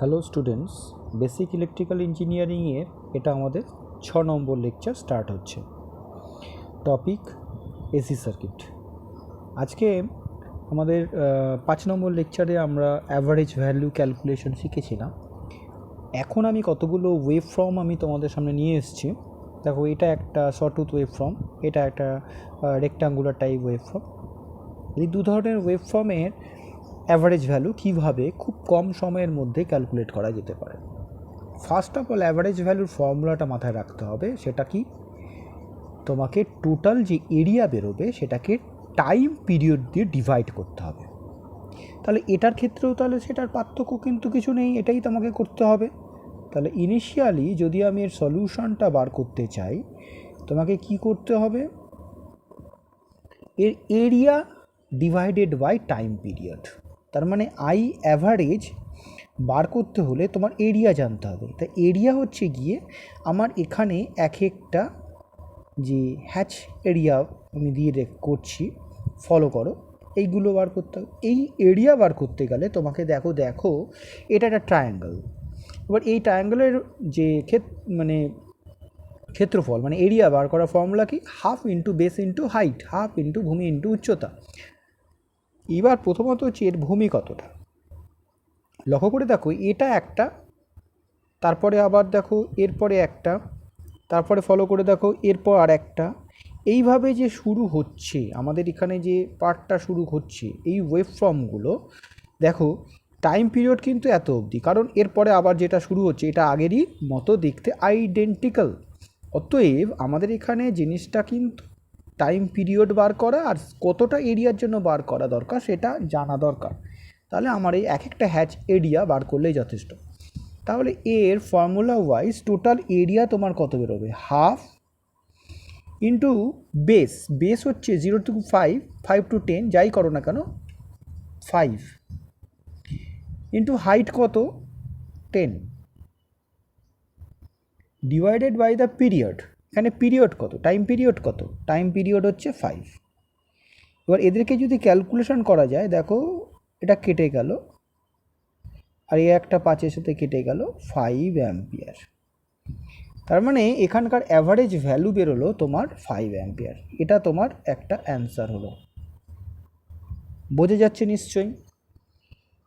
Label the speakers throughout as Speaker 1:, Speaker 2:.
Speaker 1: Hello students, basic electrical ইঞ্জিনিয়ারিংয়ের এটা আমাদের 6 নম্বর লেকচার স্টার্ট হচ্ছে। Topic AC circuit. আজকে আমাদের 5 নম্বর লেকচারে আমরা অ্যাভারেজ ভ্যালু ক্যালকুলেশন শিখেছিলাম। এখন আমি কতগুলো ওয়েভ ফর্ম আমি তোমাদের সামনে নিয়ে এসেছি। দেখো, এটা একটা শর্টুথ ওয়েভ ফর্ম, এটা একটা রেক্ট্যাঙ্গুলার টাইপ ওয়েভ ফর্ম। এই দু ধরনের ওয়েভ ফর্মের অ্যাভারেজ ভ্যালু কীভাবে খুব কম সময়ের মধ্যে ক্যালকুলেট করা যেতে পারে। ফার্স্ট অফ অল অ্যাভারেজ ভ্যালুর ফর্মুলাটা মাথায় রাখতে হবে। সেটা কি, তোমাকে টোটাল যে এরিয়া বেরোবে সেটাকে টাইম পিরিয়ড দিয়ে ডিভাইড করতে হবে। তাহলে এটার ক্ষেত্রেও তাহলে সেটার পার্থক্য কিন্তু কিছু নেই, এটাই তোমাকে করতে হবে। তাহলে ইনিশিয়ালি যদি আমি এর সলিউশনটা বার করতে চাই, তোমাকে কি করতে হবে, এর area divided by time period. তার মানে আই অ্যাভারেজ বার করতে হলে তোমার এরিয়া জানতে হবে। তা এরিয়া হচ্ছে গিয়ে আমার এখানে এক একটা যে হ্যাচ এরিয়া আমি দিয়ে করছি, ফলো করো, এইগুলো বার করতে হবে। এই এরিয়া বার করতে গেলে তোমাকে দেখো এটা একটা ট্রায়াঙ্গেল। এবার এই ট্রায়াঙ্গেলের যে ক্ষেত্রফল মানে এরিয়া বার করার ফর্মুলা কি, half into base into height, half into ভূমি ইন্টু উচ্চতা। এবার প্রথমত হচ্ছে এর ভূমি কতটা। লক্ষ্য করে দেখো, এটা একটা, তারপরে আবার দেখো এরপরে একটা, তারপরে ফলো করে দেখো এরপর আর একটা। এইভাবে যে শুরু হচ্ছে আমাদের এখানে যে পার্টটা শুরু হচ্ছে এই ওয়েভ ফর্মগুলো, দেখো টাইম পিরিয়ড কিন্তু এত অবধি, কারণ এরপরে আবার যেটা শুরু হচ্ছে এটা আগেরই মতো দেখতে আইডেন্টিক্যাল। অতএব আমাদের এখানে জিনিসটা কিন্তু টাইম পিরিয়ড বার করা আর কতটা এরিয়ার জন্য বার করা দরকার সেটা জানা দরকার। তাহলে আমার এই এক একটা হ্যাচ এরিয়া বার করলেই যথেষ্ট। তাহলে এর ফর্মুলা ওয়াইজ টোটাল এরিয়া তোমার কত বেরোবে, হাফ ইন্টু বেস, বেস হচ্ছে 0 to 5, 5 to 10 যাই করো না কেন 5, ইন্টু হাইট কত 10, ডিভাইডেড বাই দ্য পিরিয়ড। এখানে পিরিয়ড কত, টাইম পিরিয়ড কত, টাইম পিরিয়ড হচ্ছে 5। এবার এদেরকে যদি ক্যালকুলেশন করা যায়, দেখো এটা কেটে গেল আর এই একটা 5-এর সাথে কেটে গেল, 5 অ্যাম্পিয়ার। তার মানে এখানকার অ্যাভারেজ ভ্যালু বেরোলো তোমার 5 অ্যাম্পিয়ার। এটা তোমার একটা অ্যান্সার হলো। বোঝা যাচ্ছে নিশ্চয়ই।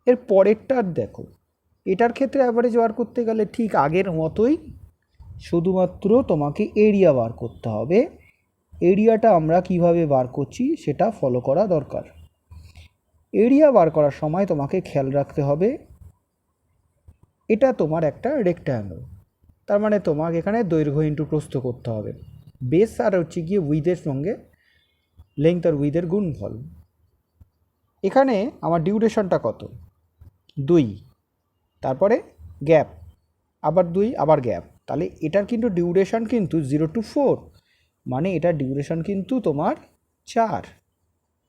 Speaker 1: এর পরেরটার দেখো, এটার ক্ষেত্রে অ্যাভারেজ বার করতে গেলে ঠিক আগের মতোই, শুধুমাত্র তোমাকে এরিয়া বার করতে হবে। এরিয়াটা আমরা কিভাবে বার করছি সেটা ফলো করা দরকার। এরিয়া বার করার সময় তোমাকে খেয়াল রাখতে হবে এটা তোমার একটা রেক্ট্যাঙ্গেল, তার মানে তোমাকে এখানে দৈর্ঘ্য ইন্টু প্রস্থ করতে হবে। বেস আর হচ্ছে গিয়ে উইথের সঙ্গে লেংথ আর উইথের গুণফল। এখানে আমার ডিউরেশনটা কত, 2, তারপরে গ্যাপ, আবার 2, আবার গ্যাপ। তাহলে এটার কিন্তু ডিউরেশন কিন্তু 0 to 4, মানে এটার ডিউরেশন কিন্তু তোমার 4।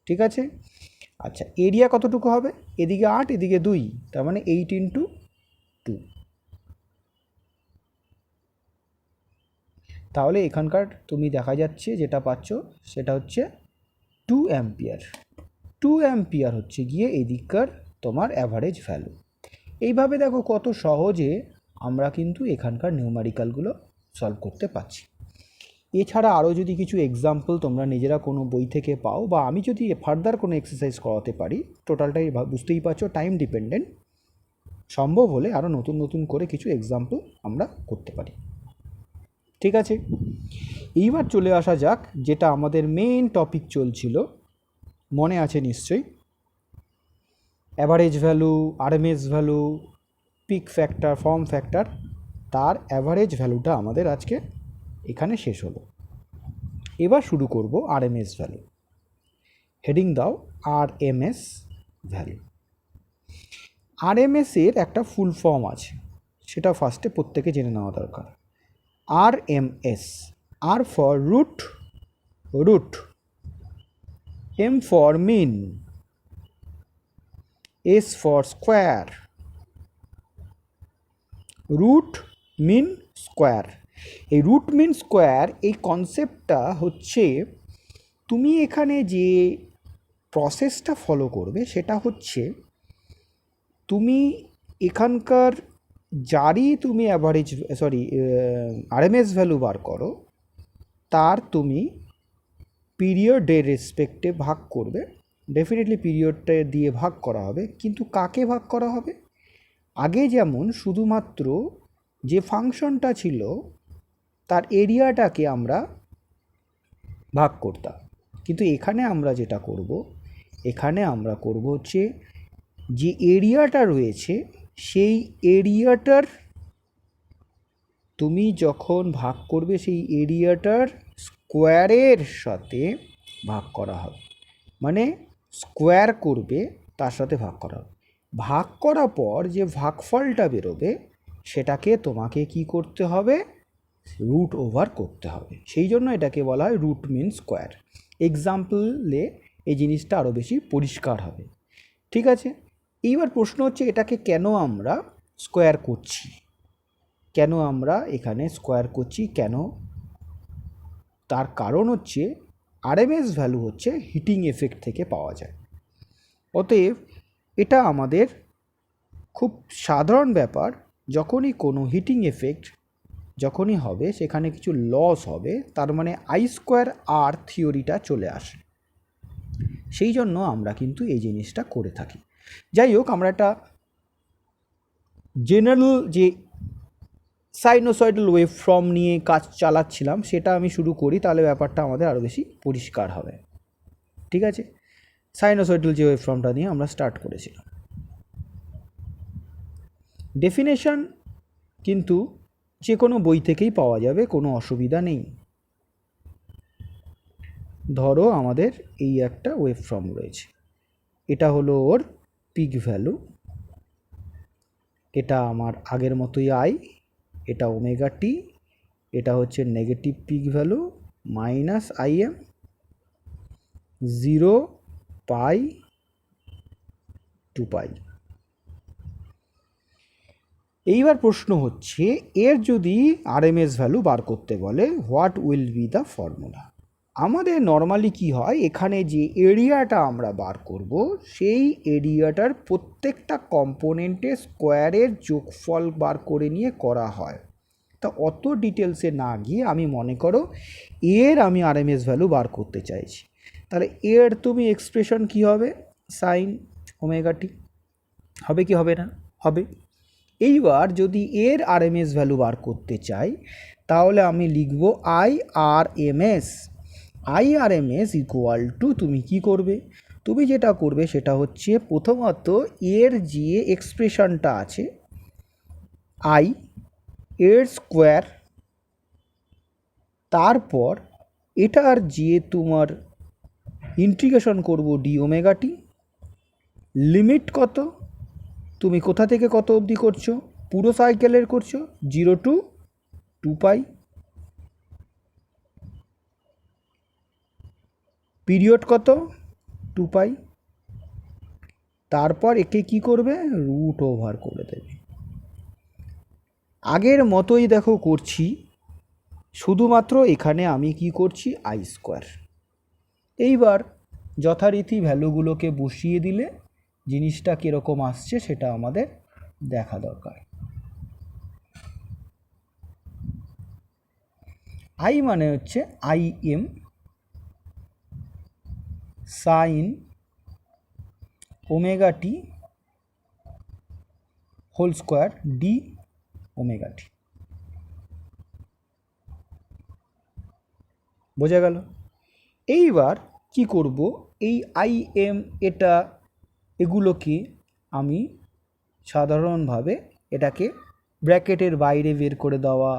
Speaker 1: ঠিক আছে। আচ্ছা, এরিয়া কতটুকু হবে, এদিকে 8 এদিকে 2, তার মানে 8 ইন্টু 2। তাহলে এখানকার তুমি দেখা যাচ্ছে যেটা পাচ্ছ সেটা হচ্ছে 2 অ্যাম্পিয়ার। 2 অ্যাম্পিয়ার হচ্ছে গিয়ে এদিককার তোমার অ্যাভারেজ ভ্যালু। এইভাবে দেখো কত সহজে আমরা কিন্তু এখানকার নিউমারিক্যালগুলো সলভ করতে পারছি। এছাড়া আরও যদি কিছু এক্সাম্পল তোমরা নিজেরা কোনো বই থেকে পাও, বা আমি যদি ফার্দার কোনো এক্সারসাইজ করাতে পারি, টোটালটাই বুঝতেই পারছো টাইম ডিপেন্ডেন্ট, সম্ভব হলে আরও নতুন নতুন করে কিছু এক্সাম্পল আমরা করতে পারি। ঠিক আছে, এইবার চলে আসা যাক যেটা আমাদের মেইন টপিক চলছিল, মনে আছে নিশ্চয়ই, average value, RMS value, peak factor, form factor. তার অ্যাভারেজ ভ্যালুটা আমাদের আজকে এখানে শেষ হলো। এবার শুরু করব আরএমএস ভ্যালু। হেডিং দাও আরএমএস ভ্যালু। আরএমএসের একটা ফুল ফর্ম আছে, সেটা ফার্স্টে প্রত্যেকে জেনে নেওয়া দরকার। RMS, R for root, M for mean, S for square, root mean square. এই রুট মিন স্কোয়ার এই কনসেপ্টটা হচ্ছে, তুমি এখানে যে প্রসেসটা ফলো করবে সেটা হচ্ছে, তুমি এখানকার যারই তুমি অ্যাভারেজ আরএমএস ভ্যালু বার করো, তার তুমি পিরিয়ডের রেসপেক্টে ভাগ করবে। ডেফিনেটলি পিরিয়ডটা দিয়ে ভাগ করা হবে, কিন্তু কাকে ভাগ করা হবে? আগে যেমন শুধুমাত্র যে ফাংশনটা ছিল তার এরিয়াটাকে আমরা ভাগ করতাম, কিন্তু এখানে আমরা যেটা করব, এখানে আমরা করব হচ্ছে যে এরিয়াটা রয়েছে সেই এরিয়াটার তুমি যখন ভাগ করবে সেই এরিয়াটার স্কোয়ারের সাথে ভাগ করা হবে, মানে স্কোয়ার করবে তার সাথে ভাগ করা হবে। ভাগ করার পর যে ভাগফলটা বেরোবে সেটাকে তোমাকে কি করতে হবে? রুট ওভার করতে হবে। সেই জন্য এটাকে বলা হয় রুট মিন স্কোয়ার। এক্সাম্পলে এই জিনিসটা আরও বেশি পরিষ্কার হবে। ঠিক আছে, এইবার প্রশ্ন হচ্ছে এটাকে কেন আমরা স্কোয়ার করছি, কেন আমরা এখানে স্কোয়ার করছি, কেন? তার কারণ হচ্ছে আরএমএস ভ্যালু হচ্ছে হিটিং এফেক্ট থেকে পাওয়া যায়। অতএব এটা আমাদের খুব সাধারণ ব্যাপার, যখনই কোনো হিটিং এফেক্ট যখনই হবে সেখানে কিছু লস হবে, তার মানে আই স্কোয়ার আর থিওরিটা চলে আসে। সেই জন্য আমরা কিন্তু এই জিনিসটা করে থাকি। যাই হোক, আমরা একটা জেনারেল যে সাইনোসয়েডাল ওয়েভ ফর্ম নিয়ে কাজ চালাচ্ছিলাম সেটা আমি শুরু করি, তাহলে ব্যাপারটা আমাদের আরও বেশি পরিষ্কার হবে। ঠিক আছে, সাইনোসয়েডাল যে ওয়েভ ফর্মটা নিয়ে আমরা স্টার্ট করেছিলাম। ডেফিনেশন কিন্তু যে কোনো বই থেকেই পাওয়া যাবে, কোনো অসুবিধা নেই। ধরো আমাদের এই একটা ওয়েভ ফর্ম রয়েছে, এটা হলো ওর পিক ভ্যালু, এটা আমার আগের মতোই আই, এটা ওমেগা টি, এটা হচ্ছে negative peak value minus IM, 0 pi 2 pi. এইবার প্রশ্ন হচ্ছে এর যদি আরএমএস ভ্যালু বার করতে বলে, what will be the formula? আমাদের নর্মালি কি হয়, এখানে যে এরিয়াটা আমরা বার করব সেই এরিয়াটার প্রত্যেকটা কম্পোনেন্টে স্কোয়ারের যোগফল বার করে নিয়ে করা হয়। তা অত ডিটেলসে না গিয়ে আমি মনে করো এর আমি আরএমএস ভ্যালু বার করতে চাইছি, তাহলে এর তুমি এক্সপ্রেশন কি হবে? সাইন ওমেগা টি হবে কি হবে না? হবে। এইবার যদি এর আরএমএস ভ্যালু বার করতে চাই তাহলে আমি লিখব আইআরএমএস। আইআরএমএস ইকুয়াল টু, তুমি কি করবে? তুমি যেটা করবে সেটা হচ্ছে প্রথমত এর যে এক্সপ্রেশনটা আছে আই এর স্কোয়ার, তারপর এটার যে তোমার ইন্টিগ্রেশন করব ডি ওমেগা টি, লিমিট কত, তুমি কোথা থেকে কত অবধি করছো? পুরো সাইকেলের করছো, 0 to 2 পাই। পিরিয়ড কত? 2 পাই। তারপর একে কি করবে? রুট ওভার করে দেবে। আগের মতোই দেখো করছি, শুধুমাত্র এখানে আমি কি করছি? I square. এইবার যথারীতি ভ্যালুগুলোকে বসিয়ে দিলে জিনিসটা কীরকম আসছে সেটা আমাদের দেখা দরকার। আই মানে হচ্ছে I M sine omega T whole square D omega T. বোঝা গেল? এইবার কি করব, এই আই এম এটা এগুলোকে আমি সাধারণভাবে এটাকে ব্র্যাকেটের বাইরে বের করে দেওয়া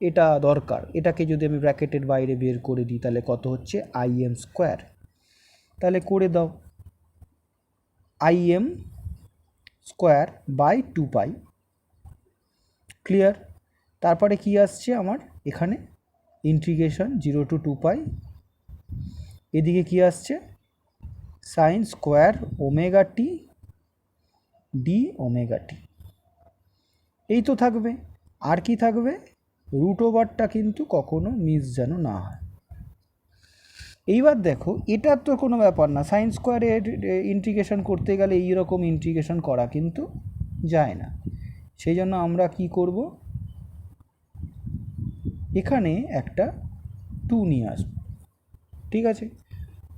Speaker 1: এটা দরকার। এটাকে যদি আমি ব্র্যাকেটের বাইরে বের করে দিই তাহলে কত হচ্ছে? I M square. তাহলে করে দাও, I M square by 2 pi. Clear? তারপরে কি আসছে আমার এখানে? Integration 0 to 2 pi. এদিকে কি আসছে? Sine square omega T D omega T. এই তো থাকবে। আর কি থাকবে? রুট ওভারটা কিন্তু কখনো মিস যেন না হয়। এইবার দেখো এটার তো কোনো ব্যাপার না, সাইন স্কোয়ারের ইন্টিগ্রেশন করতে গেলে এইরকম ইন্টিগ্রেশন করা কিন্তু যায় না। সেই জন্য আমরা কি করব, এখানে একটা 2 নিয়ে আসব। ঠিক আছে,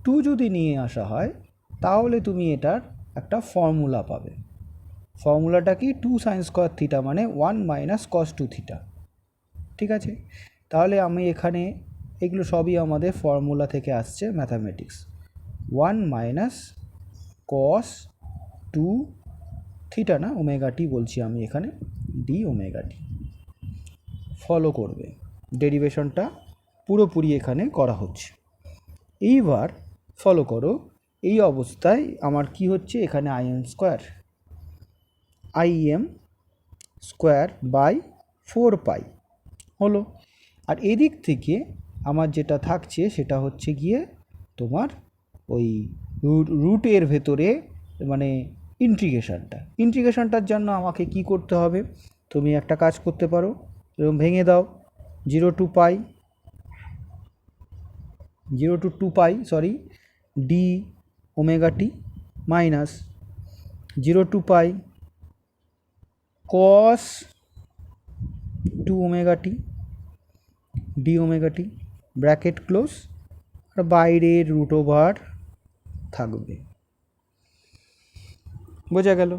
Speaker 1: 2 যদি নিয়ে আসা হয় তাহলে তুমি এটার একটা ফর্মুলা পাবে। ফর্মুলাটা কি, 2 sin স্কোয়ার থিটা মানে 1 মাইনাস কস 2 থিটা। ঠিক আছে, তাহলে আমি এখানে এগুলো সবই আমাদের ফর্মুলা থেকে আসছে ম্যাথামেটিক্স। 1 মাইনাস কস 2 থিটা না ওমেগা টি বলছি আমি এখানে, ডি ওমেগা টি। ফলো করবে, ডেরিভেশনটা পুরোপুরি এখানে করা হচ্ছে। এইবার ফলো করো, এই অবস্থায় আমার কি হচ্ছে, এখানে আইএম স্কোয়ার বাই 4 পাই হলো। আর এদিক থেকে আমার যেটা থাকছে সেটা হচ্ছে গিয়ে তোমার ওই রুটের ভেতরে মানে ইন্টিগ্রেশনটার জন্য আমাকে কি করতে হবে, তুমি একটা কাজ করতে পারো, এরকম ভেঙে দাও, 0 to 2 pi D omega T minus 0 to pi cos 2 omega T D omega T, bracket close, আর বাইরের রুট ওভার থাকবে। বোঝা গেল?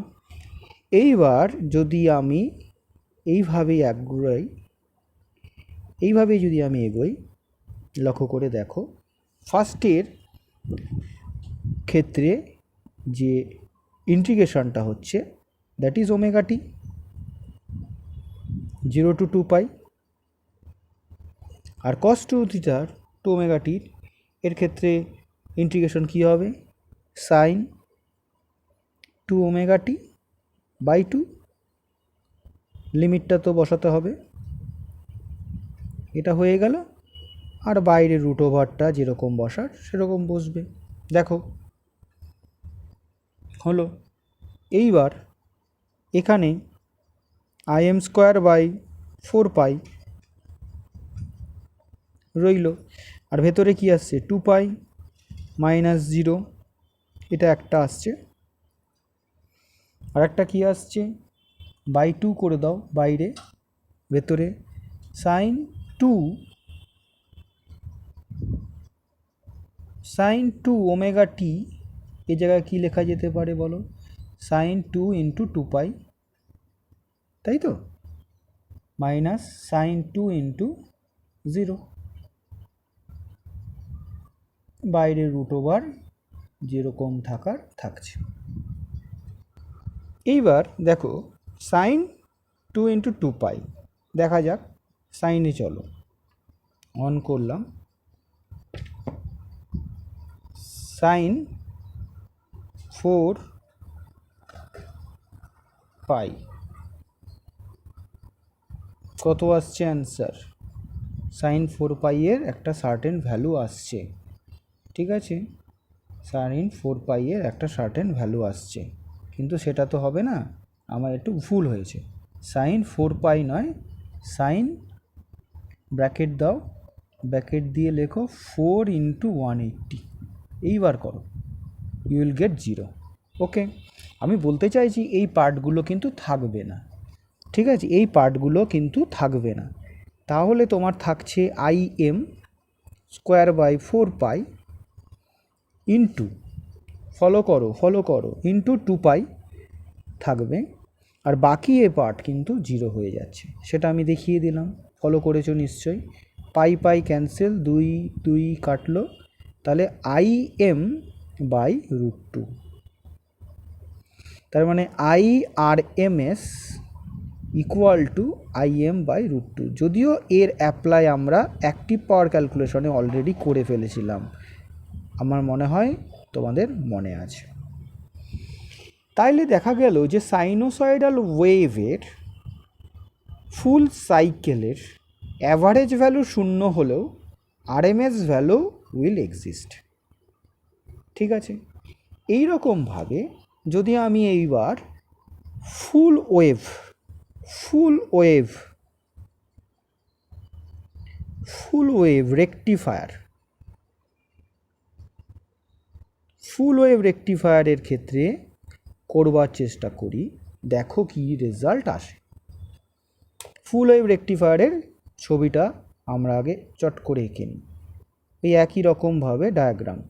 Speaker 1: এইবার যদি আমি এইভাবেই যদি আমি এগোই, লক্ষ্য করে দেখো, ফার্স্টের ক্ষেত্রে যে ইন্টিগ্রেশনটা হচ্ছে that is omega T 0 to 2 পাই, আর কস 2 থিটার 2 ওমেগা টির এর ক্ষেত্রে ইন্টিগ্রেশন কী হবে, সাইন 2 ওমেগা টি বাই 2, লিমিটটা তো বসাতে হবে, এটা হয়ে গেল। আর বাইরে রুট ওভারটা যেরকম বসার সেরকম বসবে। দেখো হলো। এইবার এখানে আইএম স্কোয়ার বাই 4 পাই রইল, আর ভেতরে কি আসছে 2 পাই মাইনাস 0, এটা একটা আসছে, আর একটা কি আসছে বাই 2 করে দাও বাইরে, ভেতরে সাইন 2 ওমেগা টি, এই জায়গায় কী লেখা যেতে পারে বলো, সাইন 2 ইন্টু 2 পাই, তাই তো, মাইনাস সাইন 2 ইন্টু 0, বাইরে রুট ওভার যেরকম থাকার থাকছে। এইবার দেখো সাইন 2 ইন্টু 2 পাই, দেখা যাক সাইনে, চলো অন করলাম, সাইন 4 পাই কত আসছে অ্যান্সার, সাইন 4 পাইয়ের একটা সার্টেন ভ্যালু আসছে। ঠিক আছে, সাইন 4 পাইয়ের একটা সার্টেন ভ্যালু আসছে, কিন্তু সেটা তো হবে না, আমার একটু ভুল হয়েছে, সাইন 4 পাই নয়, সাইন ব্র্যাকেট দাও, ব্র্যাকেট দিয়ে লেখো 4 ইন্টু 180, এইবার করো, ইউ উইল গেট 0। ওকে, আমি বলতে চাইছি এই পার্টগুলো কিন্তু থাকবে না। ঠিক আছে, এই পার্টগুলো কিন্তু থাকবে না, তাহলে তোমার থাকছে IM square by 4 pi into, follow করো ইন্টু 2 পাই থাকবে, আর বাকি এ পার্ট কিন্তু 0 হয়ে যাচ্ছে, সেটা আমি দেখিয়ে দিলাম, ফলো করেছো নিশ্চয়ই। পাই ক্যান্সেল, 2 কাটলো, তাহলে আইএম বাই রুট 2, তার মানে IRMS equal to IM by root 2, যদিও এর অ্যাপ্লাই আমরা অ্যাক্টিভ পাওয়ার ক্যালকুলেশনে অলরেডি করে ফেলেছিলাম, আমার মনে হয় তোমাদের মনে আছে। তাইলে দেখা গেল যে সাইনোসয়েডাল ওয়েভের ফুল সাইকেলের অ্যাভারেজ ভ্যালু 0 হলেও আরএমএস ভ্যালু উইল এক্সিস্ট। ঠিক আছে, এই রকমভাবে যদি আমি এইবার ফুল ওয়েভ রেকটিফায়ারের ক্ষেত্রে করবার চেষ্টা করি, দেখো কি রেজাল্ট আসে। ফুল ওয়েভ রেকটিফায়ারের ছবিটা আমরা আগে চট করে এঁকে নিই। এই একই রকমভাবে ডায়াগ্রাম।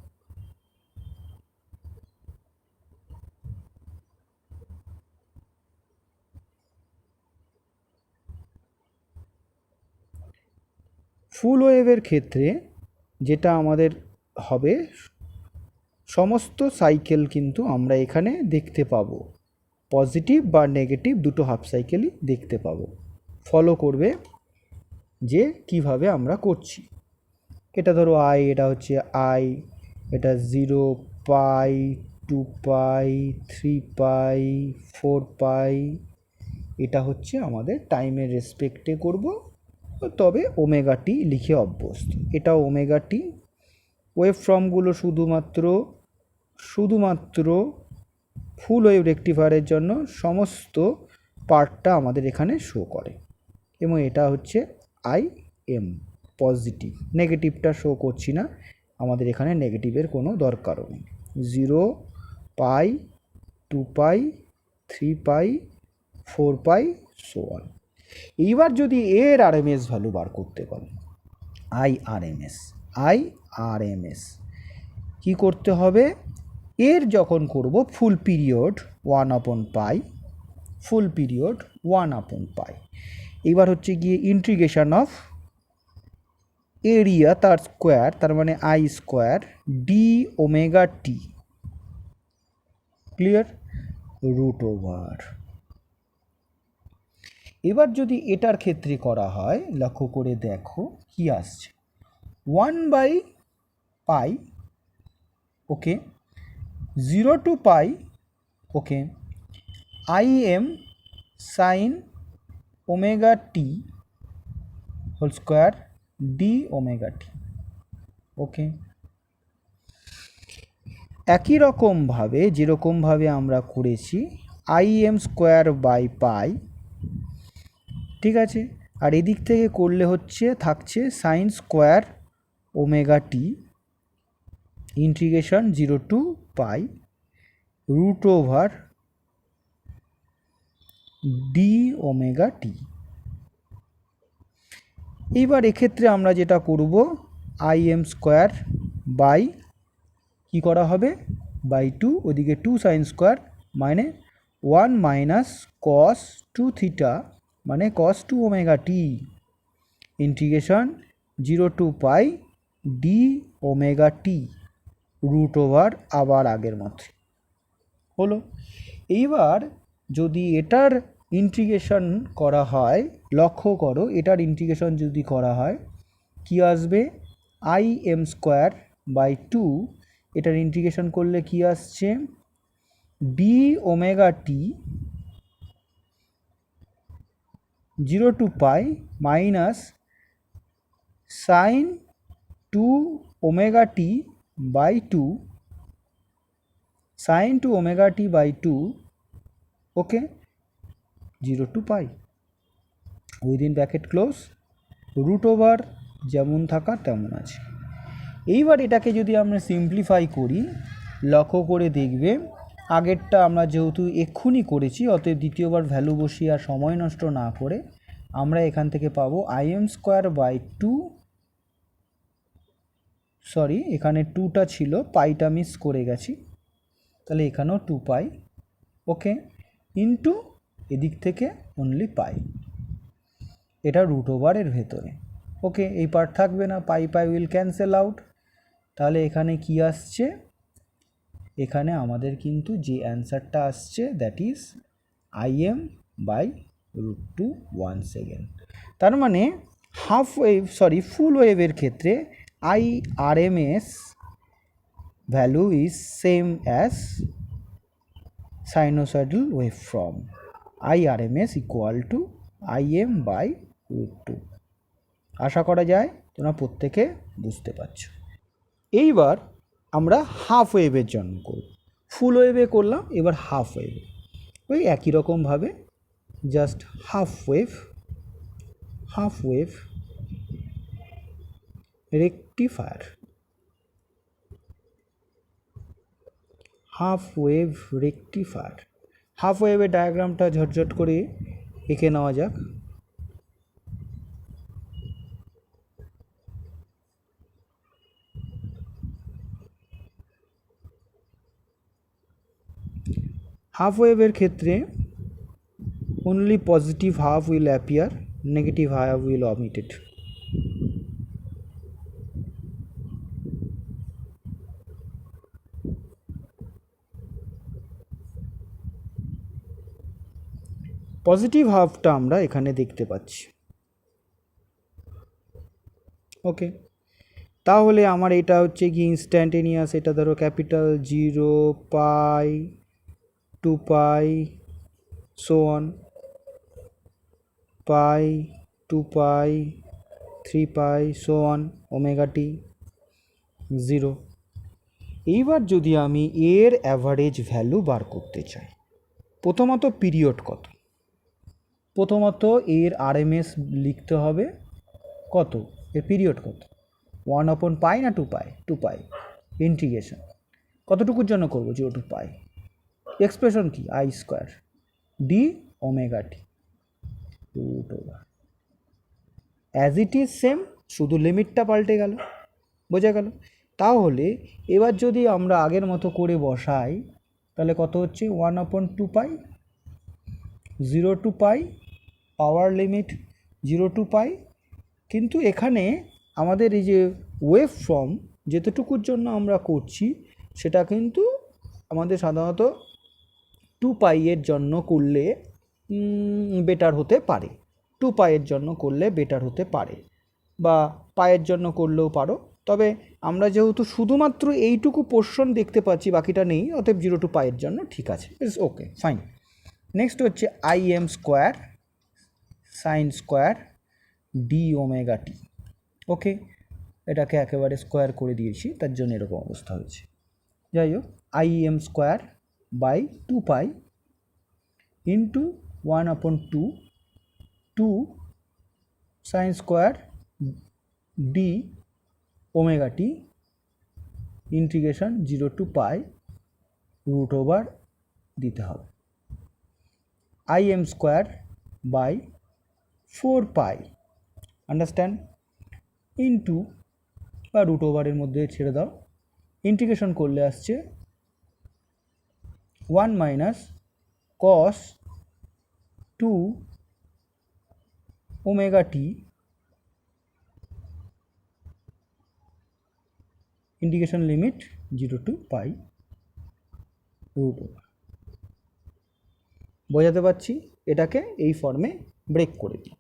Speaker 1: ফুল ওয়েভের ক্ষেত্রে যেটা আমাদের হবে, সমস্ত সাইকেল কিন্তু আমরা এখানে দেখতে পাবো, পজিটিভ বা নেগেটিভ দুটো হাফ সাইকেলই দেখতে পাবো। ফলো করবে যে কিভাবে আমরা করছি। এটা ধরো আই, এটা হচ্ছে আই, এটা 0, পাই, 2 পাই, 3 পাই, 4 পাই, এটা হচ্ছে আমাদের টাইমের রেসপেক্টে করব, তবে ওমেগা টি লিখে অভ্যস্ত। এটা ওমেগা টি। ওয়েভ ফর্মগুলো শুধুমাত্র ফুল ওয়েভ রেকটিফায়ারের জন্য সমস্ত পার্টটা আমাদের এখানে শো করে, এবং এটা হচ্ছে আই এম পজিটিভ, নেগেটিভটা শো করছি না, আমাদের এখানে নেগেটিভের কোনো দরকারও নেই। 0, pi, 2 pi, 3 pi, 4 pi, so on. এইবার যদি এর আরএমএস ভ্যালু বার করতে পারি, আইআরএমএস কি করতে হবে? এর যখন করব ফুল পিরিয়ড 1/পাই, ফুল পিরিয়ড 1/পাই। এবার হচ্ছে গিয়ে ইন্টিগ্রেশন অফ এরিয়া তার স্কোয়ার, তার মানে I square D omega T, clear, √over. এবার যদি এটার ক্ষেত্রে করা হয়, লক্ষ্য করে দেখো কি আসছে, 1/পাই, okay, 0 to pi, okay, I M sine omega T whole square D omega T, okay. একই রকমভাবে যেরকমভাবে আমরা করেছি I M square by pi, ঠিক আছে, আর এদিক থেকে করলে হচ্ছে থাকছে sine square omega T integration 0 to pi √ওভার ডি ওমেগা টি। এইবার এক্ষেত্রে আমরা যেটা করব, আই এম স্কোয়ার বাই কী করা হবে, বাই 2, ওদিকে 2 সাইন স্কোয়ার মানে 1 মাইনাস কস 2 থিটা মানে কস 2 omega T integration 0 to pi D omega T √over আবার আগের মতো হলো। এইবার যদি এটার ইন্টিগ্রেশন করা হয়, লক্ষ্য করো এটার ইন্টিগ্রেশন যদি করা হয় কি আসবে, আই এম স্কোয়ার বাই 2, এটার ইন্টিগ্রেশন করলে কি আসছে, D omega T 0 to pi minus sine 2 omega T by 2, sine 2 omega T by 2, okay, 0 to pi within bracket close, √ওভার যেমন থাকা তেমন আছে। এইবার এটাকে যদি আমরা সিম্পলিফাই করি, লক্ষ্য করে দেখবে আগেরটা আমরা যেহেতু এক্ষুনি করেছি, অতএব দ্বিতীয়বার ভ্যালু বসিয়ে আর সময় নষ্ট না করে আমরা এখান থেকে পাবো I M square by 2, sorry এখানে 2টা ছিল, পাইটা মিস করে গেছি, তাহলে এখানেও 2 পাই, ওকে, ইন্টু এদিক থেকে অনলি পাই, এটা √ওভারের ভেতরে, ওকে। এই পার্ট থাকবে না, পাই পাই উইল ক্যান্সেল আউট, তাহলে এখানে কি আসছে, এখানে আমাদের কিন্তু যে অ্যান্সারটা আসছে that is I M by √2 1 second. তার মানে হাফ ওয়েভ, সরি ফুল ওয়েভের ক্ষেত্রে I R M S value is same as sinusoidal wave form, I R M S equal to I M by √2। আশা করা যায় তোমরা প্রত্যেকে বুঝতে পারছো। এইবার আমরা হাফ ওয়েভের জন্য করব, ফুল ওয়েভে করলাম, এবার হাফ ওয়েভে ওই একই রকমভাবে just half wave rectifier, half ওয়েভের ডায়াগ্রামটা ঝটঝট করে এঁকে নেওয়া যাক। হাফ ওয়েভের ক্ষেত্রে only positive half will appear, negative half will omitted. Positive হাফটা আমরা এখানে দেখতে পাচ্ছি। ওকে, তাহলে আমার এটা হচ্ছে কি ইনস্ট্যান্টেনিয়াস, এটা ধরো capital 0 pi 2 pi so on, pi 2 pi 3 pi so on, omega T 0। এইবার যদি আমি এর অ্যাভারেজ ভ্যালু বার করতে চাই, প্রথমত পিরিয়ড কত, প্রথমত এর আরএমএস লিখতে হবে কত, এর পিরিয়ড কত, 1/পাই না 2 পাই, 2 পাই ইন্টিগ্রেশন কতটুকুর জন্য করব, 0 to পাই, এক্সপ্রেশন কি I square D omega T root over, as it is same, শুধু লিমিটটা পাল্টে গেল, বোঝা গেল। তাহলে এবার যদি আমরা আগের মতো করে বসাই তাহলে কত হচ্ছে, 1/2 পাই 0 to pi, power limit 0 to পাই। কিন্তু এখানে আমাদের এই যে ওয়েভ ফর্ম যেতটুকুর জন্য আমরা করছি সেটা কিন্তু আমাদের সাধারণত 2 পাইয়ের জন্য করলে বেটার হতে পারে, 2 পাইয়ের জন্য করলে বেটার হতে পারে, বা পায়ের জন্য করলেও পারো। তবে আমরা যেহেতু শুধুমাত্র এইটুকু পোর্শন দেখতে পাচ্ছি, বাকিটা নেই, অতএব 0 to পাইয়ের জন্য ঠিক আছে, ইটস ওকে ফাইন। নেক্সট হচ্ছে I M square sine square D omega T. Okay, এটাকে একেবারে স্কোয়ার করে দিয়েছি, তার জন্য এরকম অবস্থা হয়েছে। যাই হোক, IM square by 2 pi into 1/2 2 sine square D omega T integration 0 to pi root over দিতে হবে, IM square by 4 pi understand into, বা রুট ওভারের মধ্যে ছেড়ে দাও, ইন্টিগ্রেশন করলে আসছে 1 minus cos 2 omega T integration limit 0 to pi root over. বোঝাতে পারছি, এটাকে এই ফর্মে ব্রেক করে দিই,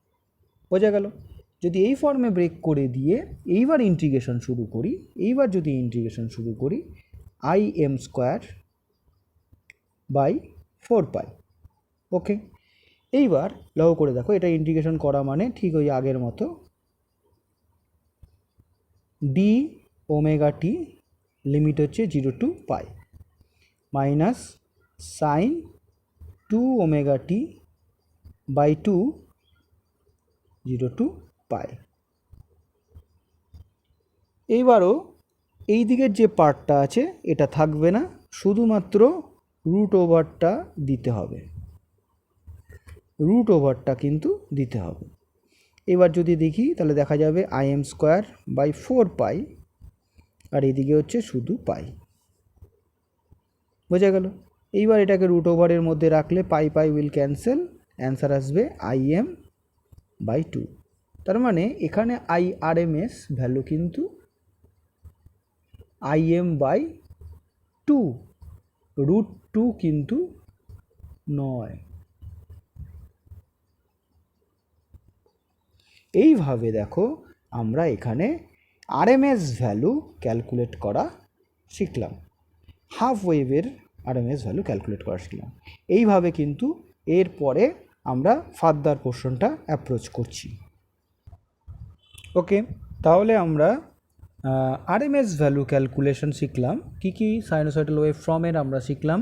Speaker 1: বোঝা গেল। যদি এই ফর্মে ব্রেক করে দিয়ে এইবার ইন্টিগ্রেশন শুরু করি, এইবার যদি ইন্টিগ্রেশন শুরু করি আই এম স্কোয়ার বাই 4 পাই। ওকে, এইবার লক্ষ্য করে দেখো, এটা ইন্টিগ্রেশন করা মানে ঠিক ওই আগের মতো, ডি ওমেগা টি লিমিট হচ্ছে 0 to pi minus sine 2 omega T by 2 0 to pi. এইবারও এই দিকের যে পার্টটা আছে এটা থাকবে না, শুধুমাত্র রুট ওভারটা দিতে হবে, রুট ওভারটা কিন্তু দিতে হবে। এবার যদি দেখি তাহলে দেখা যাবে আই এম স্কোয়ার বাই 4 পাই, আর এদিকে হচ্ছে শুধু পাই, বোঝা গেল। এইবার এটাকে রুট ওভারের মধ্যে রাখলে pi pi will cancel, answer আসবে আই এম বাই 2। তার মানে এখানে I R M S value কিন্তু আই এম বাই 2, রুট 2 কিন্তু নয়। এইভাবে দেখো আমরা এখানে আরএমএস ভ্যালু ক্যালকুলেট করা শিখলাম, হাফ ওয়েভের আরএমএস ভ্যালু ক্যালকুলেট করা শিখলাম। এইভাবে কিন্তু এরপরে আমরা ফার্দার পোর্শনটা অ্যাপ্রোচ করছি। ওকে, তাহলে আমরা আরএমএস ভ্যালু ক্যালকুলেশন শিখলাম, কী সাইনোসয়েডাল ওয়েভ ফর্মের আমরা শিখলাম,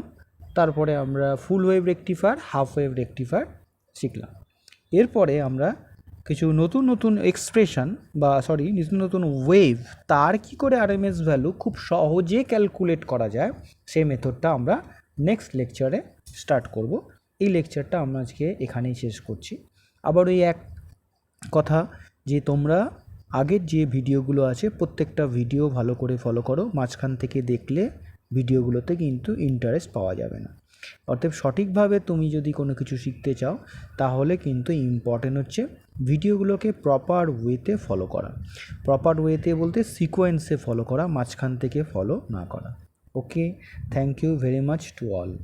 Speaker 1: তারপরে আমরা ফুল wave rectifier, half wave rectifier শিখলাম। এরপরে আমরা কিছু নতুন নতুন এক্সপ্রেশন নতুন নতুন ওয়েভ, তার কি করে আরএমএস ভ্যালু খুব সহজে ক্যালকুলেট করা যায় সেই মেথডটা আমরা নেক্সট লেকচারে স্টার্ট করব। এই লেকচারটা আমরা আজকে এখানেই শেষ করছি। আবার ওই এক কথা যে তোমরা আগের যে ভিডিওগুলো আছে প্রত্যেকটা ভিডিও ভালো করে ফলো করো, মাঝখান থেকে দেখলে ভিডিওগুলোতে কিন্তু ইন্টারেস্ট পাওয়া যাবে না। অতএব সঠিকভাবে তুমি যদি কোনো কিছু শিখতে চাও তাহলে কিন্তু ইম্পর্টেন্ট হচ্ছে ভিডিওগুলোকে প্রপার ওয়েতে ফলো করা। প্রপার ওয়েতে বলতে সিকোয়েন্সে ফলো করা, মাঝখান থেকে ফলো না করা। Okay, thank you very much to all.